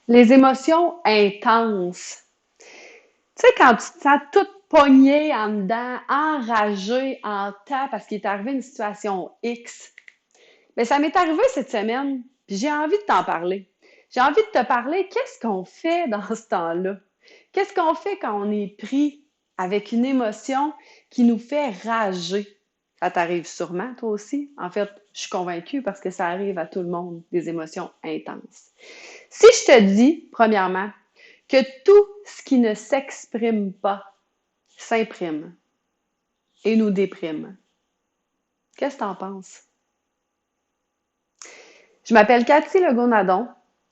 Les émotions intenses. Tu sais, quand tu te sens toute pognée en dedans, enragée en temps parce qu'il est arrivé une situation X, mais ça m'est arrivé cette semaine, puis j'ai envie de t'en parler. J'ai envie de te parler, qu'est-ce qu'on fait dans ce temps-là? Qu'est-ce qu'on fait quand on est pris avec une émotion qui nous fait rager? Ça t'arrive sûrement, toi aussi. En fait, je suis convaincue parce que ça arrive à tout le monde, des émotions intenses. Si je te dis, premièrement, que tout ce qui ne s'exprime pas s'imprime et nous déprime, qu'est-ce que t'en penses? Je m'appelle Cathy Legault-Nadon,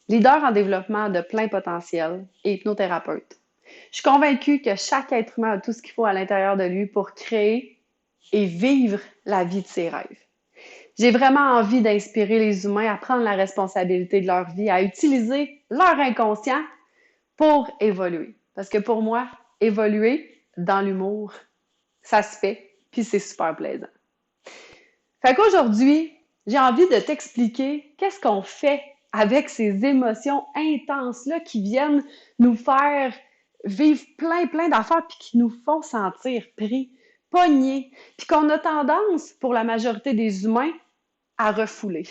leader en développement de plein potentiel et hypnothérapeute. Je suis convaincue que chaque être humain a tout ce qu'il faut à l'intérieur de lui pour créer et vivre la vie de ses rêves. J'ai vraiment envie d'inspirer les humains à prendre la responsabilité de leur vie, à utiliser leur inconscient pour évoluer. Parce que pour moi, évoluer dans l'humour, ça se fait, puis c'est super plaisant. Fait qu'aujourd'hui, j'ai envie de t'expliquer qu'est-ce qu'on fait avec ces émotions intenses-là qui viennent nous faire vivre plein d'affaires puis qui nous font sentir pris, pognés, puis qu'on a tendance, pour la majorité des humains, à refouler,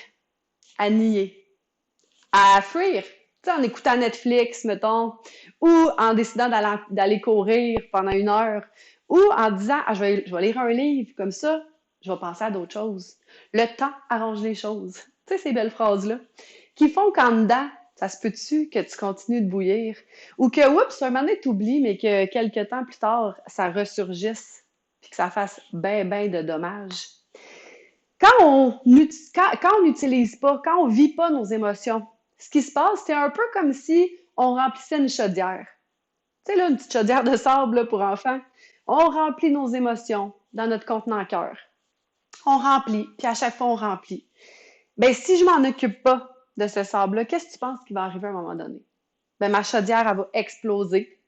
à nier, à fuir. Tu sais, en écoutant Netflix, mettons, ou en décidant d'aller courir pendant 1 heure, ou en disant, ah, je vais lire un livre, comme ça, je vais penser à d'autres choses. Le temps arrange les choses. Tu sais, ces belles phrases-là, qui font qu'en dedans, ça se peut-tu que tu continues de bouillir, ou que, oups, un moment donné, t'oublies, mais que quelques temps plus tard, ça ressurgisse, puis que ça fasse ben de dommages. Quand on n'utilise pas, quand on ne vit pas nos émotions, ce qui se passe, c'est un peu comme si on remplissait une chaudière. Tu sais, là, une petite chaudière de sable là, pour enfants. On remplit nos émotions dans notre contenant cœur. On remplit, puis à chaque fois, on remplit. Ben, si je m'en occupe pas de ce sable-là, qu'est-ce que tu penses qui va arriver à un moment donné? Ben, ma chaudière, elle va exploser.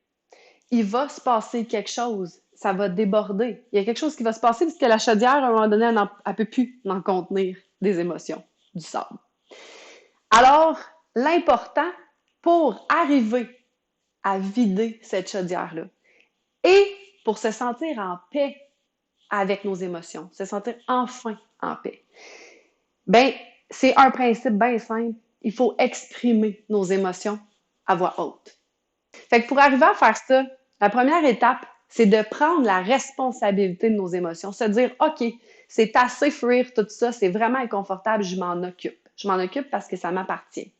Il va se passer quelque chose. Ça va déborder. Il y a quelque chose qui va se passer puisque la chaudière, à un moment donné, elle ne peut plus en contenir des émotions, du sable. Alors, l'important pour arriver à vider cette chaudière-là et pour se sentir en paix avec nos émotions, se sentir enfin en paix, ben, c'est un principe bien simple. Il faut exprimer nos émotions à voix haute. Fait que pour arriver à faire ça, la première étape, c'est de prendre la responsabilité de nos émotions. Se dire, OK, c'est assez fuir tout ça, c'est vraiment inconfortable, je m'en occupe. Je m'en occupe parce que ça m'appartient.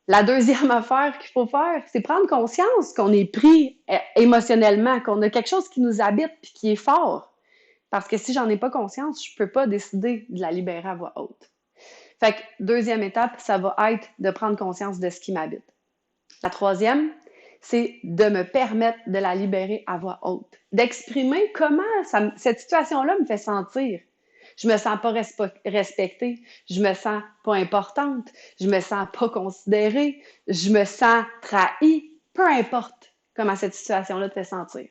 La deuxième affaire qu'il faut faire, c'est prendre conscience qu'on est pris émotionnellement, qu'on a quelque chose qui nous habite puis qui est fort. Parce que si j'en ai pas conscience, je peux pas décider de la libérer à voix haute. Fait que deuxième étape, ça va être de prendre conscience de ce qui m'habite. La troisième, c'est de me permettre de la libérer à voix haute, d'exprimer comment cette situation-là me fait sentir. Je me sens pas respectée, je me sens pas importante, je me sens pas considérée, je me sens trahie, peu importe comment cette situation-là te fait sentir.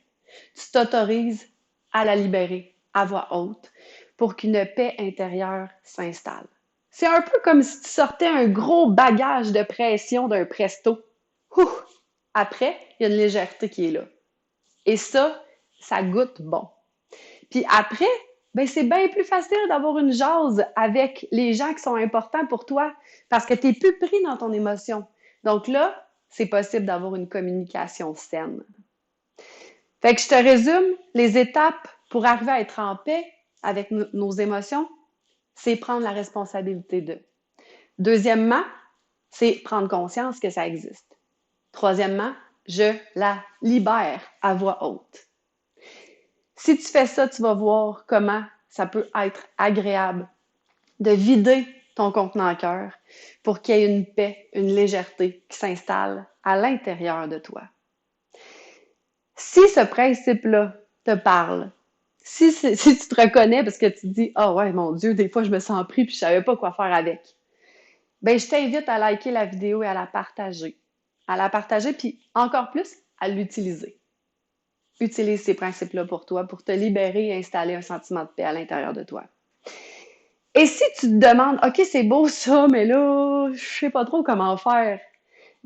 Tu t'autorises à la libérer à voix haute pour qu'une paix intérieure s'installe. C'est un peu comme si tu sortais un gros bagage de pression d'un presto. Ouh! Après, il y a une légèreté qui est là. Et ça goûte bon. Puis après, ben c'est bien plus facile d'avoir une jase avec les gens qui sont importants pour toi parce que tu n'es plus pris dans ton émotion. Donc là, c'est possible d'avoir une communication saine. Fait que je te résume, les étapes pour arriver à être en paix avec nos émotions, c'est prendre la responsabilité d'eux. Deuxièmement, c'est prendre conscience que ça existe. Troisièmement, je la libère à voix haute. Si tu fais ça, tu vas voir comment ça peut être agréable de vider ton contenant cœur pour qu'il y ait une paix, une légèreté qui s'installe à l'intérieur de toi. Si ce principe-là te parle, si tu te reconnais parce que tu te dis « Ah ouais, mon Dieu, des fois je me sens pris puis je savais pas quoi faire avec », ben je t'invite à liker la vidéo et à la partager. À la partager puis encore plus, à l'utiliser. Utilise ces principes-là pour toi, pour te libérer et installer un sentiment de paix à l'intérieur de toi. Et si tu te demandes, OK, c'est beau ça, mais là, je sais pas trop comment faire,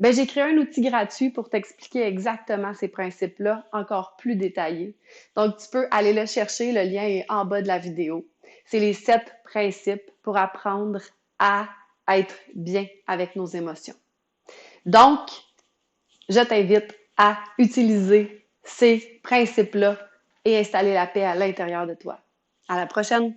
Ben, j'ai créé un outil gratuit pour t'expliquer exactement ces principes-là, encore plus détaillés. Donc, tu peux aller le chercher, le lien est en bas de la vidéo. C'est les 7 principes pour apprendre à être bien avec nos émotions. Donc, je t'invite à utiliser ces principes-là et installer la paix à l'intérieur de toi. À la prochaine!